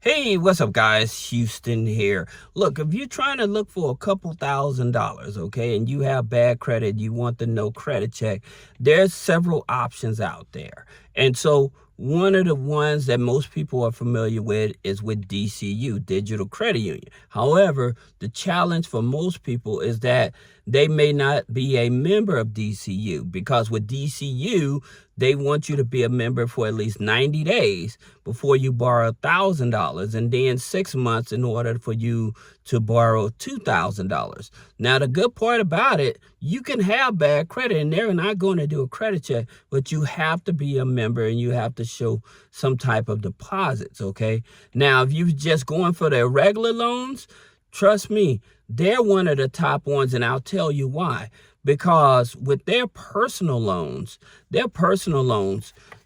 Hey, what's up, guys? Houston here. Look, if you're trying to look for a couple $1,000s, okay, and you have bad credit, you want the no credit check, there's several options out there. And so one of the ones that most people are familiar with is with DCU, Digital Credit Union. However, the challenge for most people is that they may not be a member of DCU, because with DCU, they want you to be a member for at least 90 days before you borrow $1,000, and then 6 months in order for you to borrow $2,000. Now, the good part about it, you can have bad credit and they're not going to do a credit check, but you have to be a member and you have to show some type of deposits, okay? Now, if you're just going for their regular loans, trust me, they're one of the top ones, and I'll tell you why. Because with their personal loans,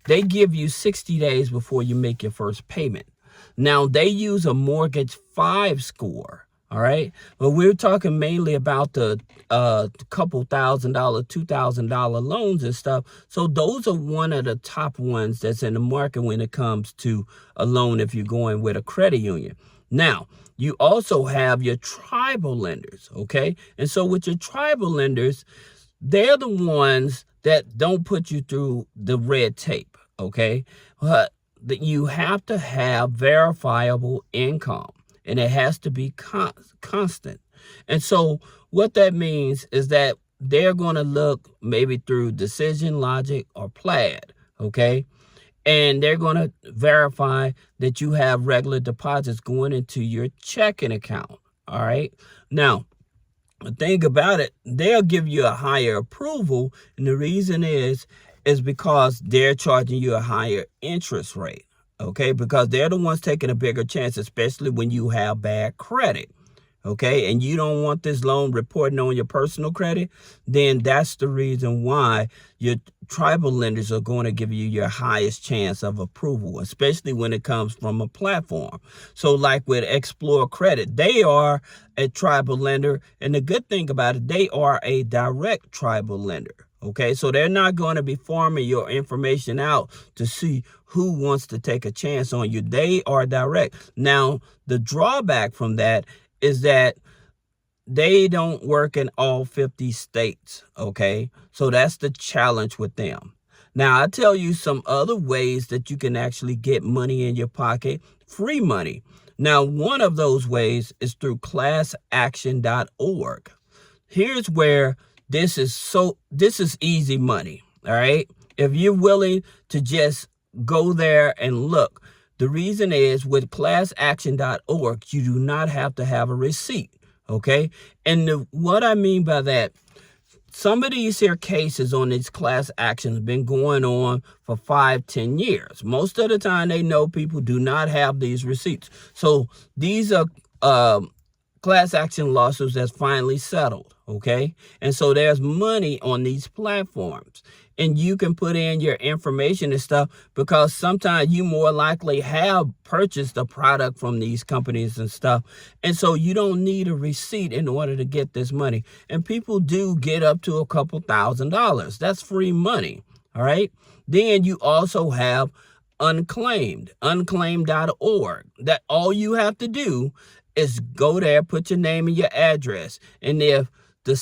they give you 60 days before you make your first payment. Now, they use a mortgage 5 score, all right? But we're talking mainly about the couple $1,000, $2,000 loans and stuff. So those are one of the top ones that's in the market when it comes to a loan if you're going with a credit union. Now, you also have your tribal lenders, okay? And so with your tribal lenders, they're the ones that don't put you through the red tape, okay? But you have to have verifiable income, and it has to be constant. And so what that means is that they're going to look maybe through Decision Logic or Plaid, okay? And they're going to verify that you have regular deposits going into your checking account, all right? Now, the thing about it, they'll give you a higher approval, and the reason is because they're charging you a higher interest rate, okay? Because they're the ones taking a bigger chance, especially when you have bad credit. Okay, and you don't want this loan reporting on your personal credit, then that's the reason why your tribal lenders are going to give you your highest chance of approval, especially when it comes from a platform. So like with Explore Credit, they are a tribal lender, and the good thing about it, they are a direct tribal lender. Okay, so they're not going to be farming your information out to see who wants to take a chance on you. They are direct. Now, the drawback from that is that they don't work in all 50 states, okay? So that's the challenge with them. Now, I'll tell you some other ways that you can actually get money in your pocket, free money. Now, one of those ways is through classaction.org. Here's where this is easy money, all right? If you're willing to just go there and look. The reason is with classaction.org, you do not have to have a receipt, okay? And what I mean by that, some of these here cases on these class actions have been going on for 5-10 years. Most of the time, they know people do not have these receipts. So these are class action lawsuits that's finally settled, okay? And so there's money on these platforms. And you can put in your information and stuff, because sometimes you more likely have purchased a product from these companies and stuff. And so you don't need a receipt in order to get this money. And people do get up to a couple $1,000s. That's free money, all right? Then you also have unclaimed.org. That all you have to do is go there, put your name and your address. And if your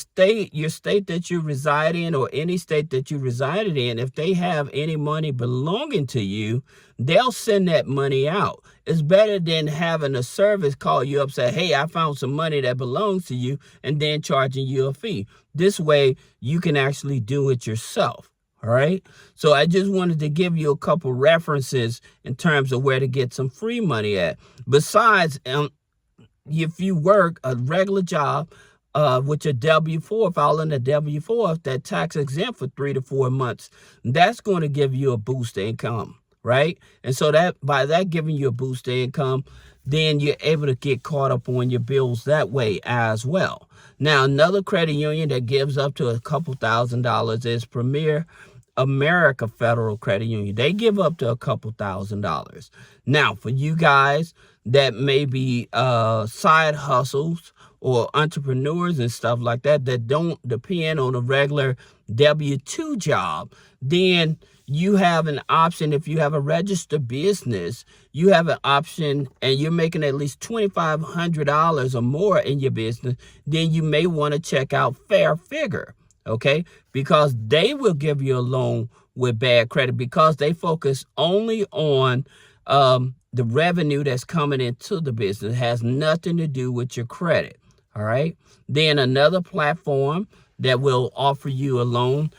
state that you reside in, or any state that you resided in, if they have any money belonging to you, they'll send that money out. It's better than having a service call you up, say, hey, I found some money that belongs to you, and then charging you a fee. This way, you can actually do it yourself. All right. So I just wanted to give you a couple references in terms of where to get some free money at. Besides, if you work a regular job, with your W-4, filing a W-4, that tax exempt for 3 to 4 months, that's going to give you a boost of income, right? And so that by that giving you a boost of income, then you're able to get caught up on your bills that way as well. Now, another credit union that gives up to a couple $1,000s is Premier America Federal Credit Union. They give up to a couple $1,000s. Now, for you guys that may be side hustles or entrepreneurs and stuff like that, that don't depend on a regular W-2 job, then you have an option. If you have a registered business, you have an option, and you're making at least $2,500 or more in your business, then you may want to check out Fair Figure, okay? Because they will give you a loan with bad credit, because they focus only on the revenue that's coming into the business. It has nothing to do with your credit, all right? Then another platform that will offer you a loan,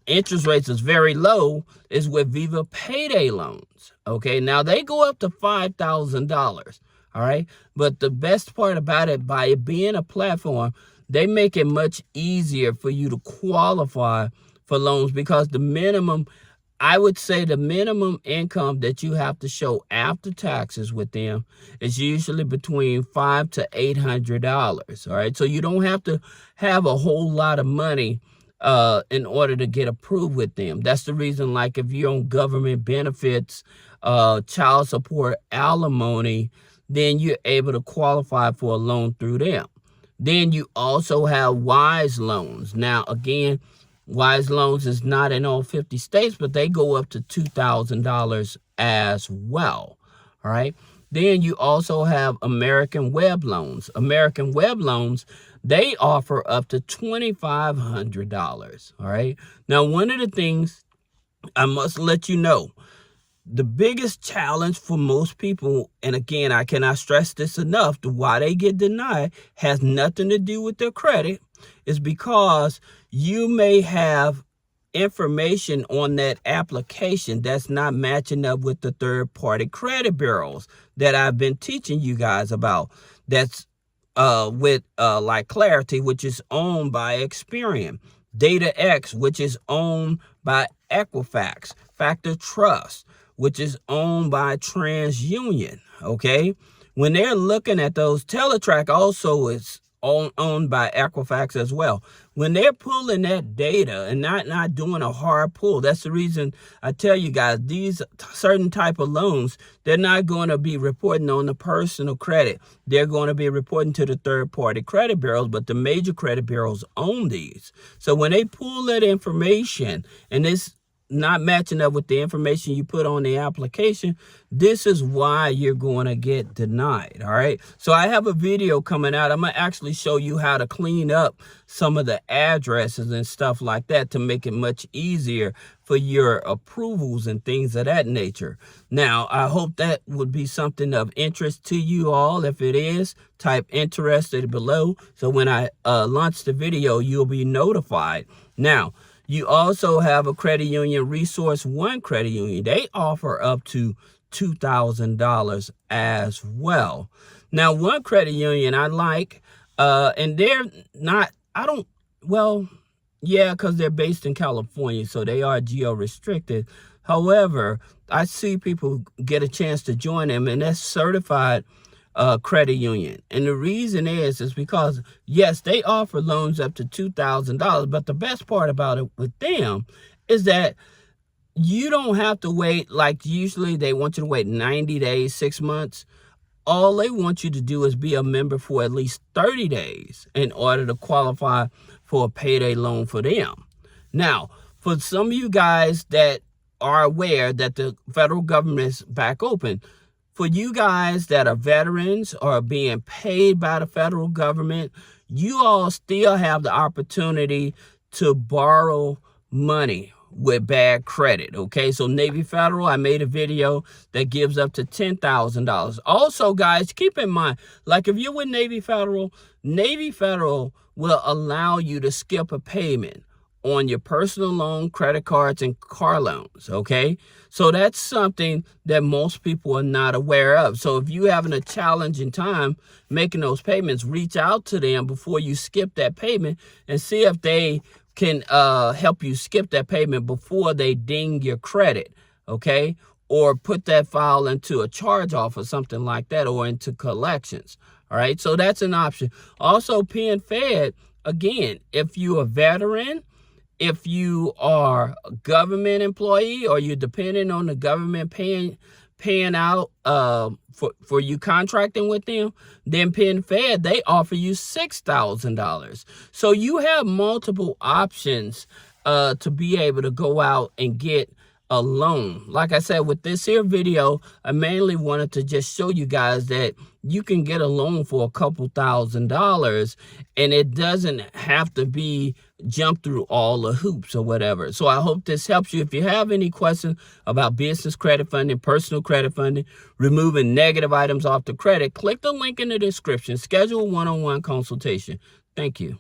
interest rates is very low, is with Viva Payday Loans. Okay, now they go up to $5,000. All right, but the best part about it, by it being a platform, they make it much easier for you to qualify for loans, because the minimum, I would say the minimum income that you have to show after taxes with them is usually between $500 to $800. All right, so you don't have to have a whole lot of money in order to get approved with them. That's the reason, like if you're on government benefits, child support, alimony, then you're able to qualify for a loan through them. Then you also have WISE loans. Now, again, WISE loans is not in all 50 states, but they go up to $2,000 as well. All right. Then you also have American Web Loans. American Web Loans, they offer up to $2,500. All right. Now, one of the things I must let you know, the biggest challenge for most people, and again, I cannot stress this enough, why they get denied has nothing to do with their credit, is because you may have information on that application that's not matching up with the third-party credit bureaus that I've been teaching you guys about. That's with like Clarity, which is owned by Experian, DataX, which is owned by Equifax, Factor Trust, which is owned by TransUnion, okay? When they're looking at those, Teletrack also is owned by Equifax as well. When they're pulling that data and not doing a hard pull, that's the reason I tell you guys, these certain type of loans, they're not going to be reporting on the personal credit. They're going to be reporting to the third-party credit bureaus, but the major credit bureaus own these. So when they pull that information and it's not matching up with the information you put on the application, this is why you're going to get denied. All right, so I have a video coming out. I'm gonna actually show you how to clean up some of the addresses and stuff like that to make it much easier for your approvals and things of that nature. Now, I hope that would be something of interest to you all. If it is, type interested below, so when I launch the video, you'll be notified. Now, you also have a credit union, Resource One Credit Union. They offer up to $2,000 as well. Now, one credit union I like, and they're not, because they're based in California, so they are geo-restricted. However, I see people get a chance to join them, and that's Certified Credit Union. And the reason is because, yes, they offer loans up to $2,000, but the best part about it with them is that you don't have to wait. Like usually they want you to wait 90 days, 6 months. All they want you to do is be a member for at least 30 days in order to qualify for a payday loan for them. Now, for some of you guys that are aware that the federal government is back open, for you guys that are veterans or being paid by the federal government, you all still have the opportunity to borrow money with bad credit, okay? So Navy Federal, I made a video that gives up to $10,000. Also, guys, keep in mind, like if you're with Navy Federal will allow you to skip a payment on your personal loan, credit cards, and car loans, okay? So that's something that most people are not aware of. So if you're having a challenging time making those payments, reach out to them before you skip that payment and see if they can help you skip that payment before they ding your credit, okay? Or put that file into a charge-off or something like that, or into collections, all right? So that's an option. Also, Penn Fed, again, if you're a veteran, if you are a government employee or you're dependent on the government paying out for you contracting with them, then Penn Fed, they offer you $6,000. So you have multiple options to be able to go out and get a loan. Like I said, with this here video, I mainly wanted to just show you guys that you can get a loan for a couple $1,000s, and it doesn't have to be jump through all the hoops or whatever. So I hope this helps you. If you have any questions about business credit funding, personal credit funding, removing negative items off the credit, click the link in the description. Schedule a one-on-one consultation. Thank you.